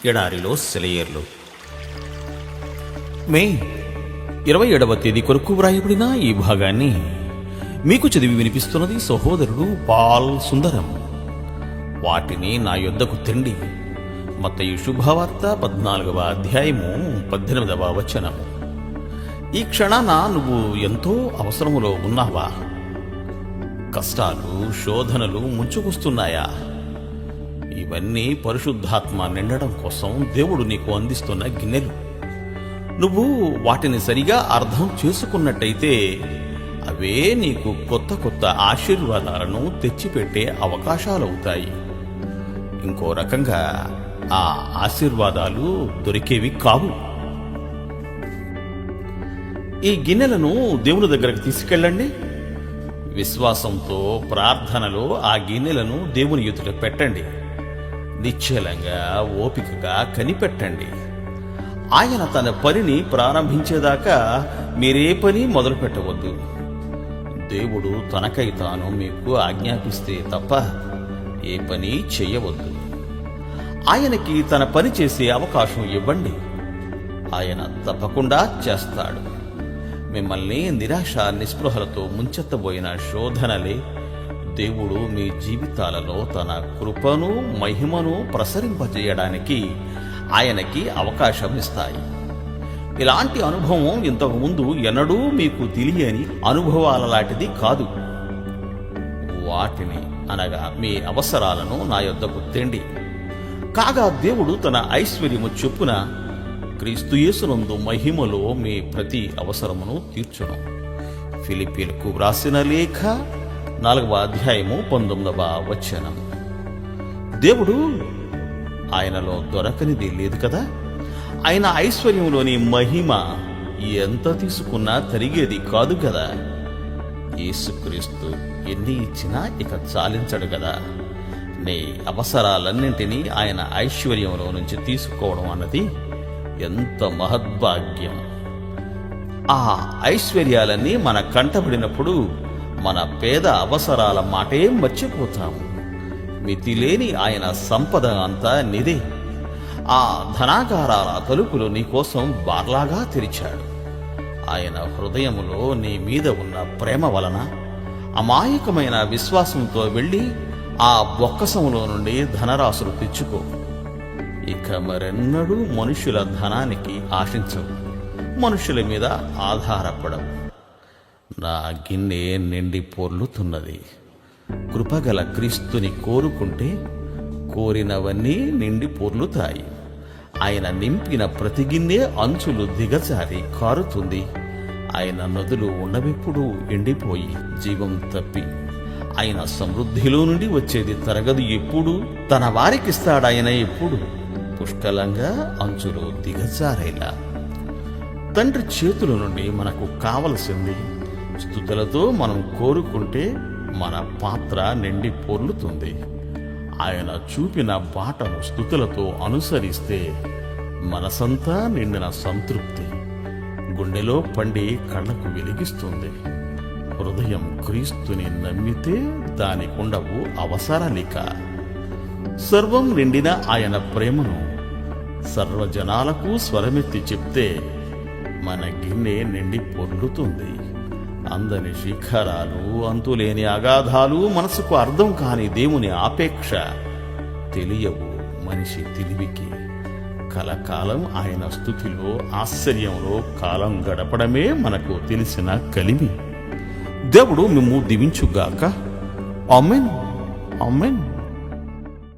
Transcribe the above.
ఎడారిలో సెలయేర్లు. మే 27వ తేదీ కొరకు వ్రాయబడిన ఈ భాగాన్ని మీకు చదివి వినిపిస్తున్నది సహోదరుడు పాల్ సుందరం. వాటిని నా యొద్దకు తెండి. మత్తయి శుభవార్త 14వ అధ్యాయము 18వ వచనము. ఈ క్షణాన నువ్వు ఎంతో అవసరములో ఉన్నావా? కష్టాలు, శోధనలు ముంచుకొస్తున్నాయా? ఇవన్నీ పరిశుద్ధాత్మ నిండడం కోసం దేవుడు నీకు అందిస్తున్న గిన్నెలు. నువ్వు వాటిని సరిగా అర్థం చేసుకున్నట్టయితే అవే నీకు కొత్త కొత్త ఆశీర్వాదాలను తెచ్చిపెట్టే అవకాశాలవుతాయి. ఇంకో రకంగా ఆ ఆశీర్వాదాలు దొరికేవి కావు. ఈ గిన్నెలను దేవుని దగ్గరకు తీసుకెళ్ళండి. విశ్వాసంతో ప్రార్థనలో ఆ గిన్నెలను దేవుని ఎదుట పెట్టండి. నిశ్చలంగా ఓపికగా కనిపెట్టండి. ఆయన తన పనిని ప్రారంభించేదాకా మీరే పని మొదలు పెట్టవద్దు. దేవుడు తనకై తాను మీకు ఆజ్ఞాపిస్తే తప్ప ఏ పని చెయ్యవద్దు. ఆయనకి తన పని చేసే అవకాశం ఇవ్వండి. ఆయన తప్పకుండా చేస్తాడు. మిమ్మల్ని నిరాశ నిస్పృహలతో ముంచెత్తబోయిన శోధనలే దేవుడు మీ జీవితాలలో తన కృపను మహిమను ప్రసరింపజేయడానికి ఆయనకి అవకాశం ఇస్తాయి. ఇలాంటి అనుభవం ఇంతకుముందు ఎన్నడూ మీకు తెలియని అనుభవాల లాంటిది కాదు. వాటిని అనగా మీ అవసరాలను నా యొద్దకు తెండి. కాగా దేవుడు తన ఐశ్వర్యము చొప్పున క్రీస్తు యేసునందు మహిమలో మీ ప్రతి అవసరమును తీర్చును. ఫిలిప్పీలకు వ్రాసిన లేఖ 4వ అధ్యాయము 19వ వచనం. దేవుడు ఆయనలో దొరకనిది లేదు కదా. ఆయన ఐశ్వర్యంలోని మహిమ ఎంత తీసుకున్నా తరిగేది కాదు కదా. యేసుక్రీస్తు ఎన్ని ఇచ్చినా ఇక చాలించడు కదా. నీ అవసరాలన్నింటినీ ఆయన ఐశ్వర్యంలో నుంచి తీసుకోవడం అన్నది ఎంత మహద్భాగ్యం. ఆ ఐశ్వర్యాలన్నీ మన కంటబడినప్పుడు మన పేద అవసరాల మాటే మర్చిపోతాము. మితిలేని ఆయన సంపద అంతా నిదే. ఆ ధనాగారాల తలుపులు నీకోసం బార్లాగా తెరిచాడు. ఆయన హృదయములో నీ మీద ఉన్న ప్రేమ వలన అమాయకమైన విశ్వాసంతో వెళ్ళి ఆ బొక్కసములో నుండి ధనరాశులు తెచ్చుకో. ఇక మరెన్నడూ మనుషుల ధనానికి ఆశించవు, మనుషుల మీద ఆధారపడవు. నా గిన్నె నిండి పొర్లుతున్నది. కృపగల క్రీస్తుని కోరుకుంటే కోరినవన్నీ నిండి పొర్లుతాయి. ఆయన నింపిన ప్రతి గిన్నె అంచులు దిగజారి కారుతుంది. ఆయన నదులు ఉన్నవెప్పుడు ఎండిపోయి జీవం తప్పి ఆయన సమృద్ధిలో నుండి వచ్చేది తరగదు ఎప్పుడు. తన వారికిస్తాడాయన ఎప్పుడు పుష్కలంగా అంచులు దిగజారేలా. తండ్రి చేతుల నుండి మనకు కావలసింది స్తుతులతో మనం కోరుకుంటే మన పాత్ర నిండి పొర్లుతుంది. ఆయన చూపిన బాటను స్తుతులతో అనుసరిస్తే మనసంతా నిండిన సంతృప్తి గుండెలో పండి కళ్ళకు వెలిగిస్తుంది. హృదయం క్రీస్తుని నమ్మితే దానికుండవు అవసరాలిక. సర్వం నిండిన ఆయన ప్రేమను సర్వజనాలకు స్వరమెత్తి చెప్తే మన గిన్నె నిండి పొర్లుతుంది. అందని శిఖరాలు, అంతులేని అగాధాలు, మనసుకు అర్థం కాని దేవుని ఆపేక్ష తెలియవు మనిషి తెలివికి. కలకాలం ఆయన స్తుతిలో ఆశ్చర్యంలో కాలం గడపడమే మనకు తెలిసిన కలిమి. దేవుడు మిమ్ము దీవించుగాక. ఆమేన్, ఆమేన్.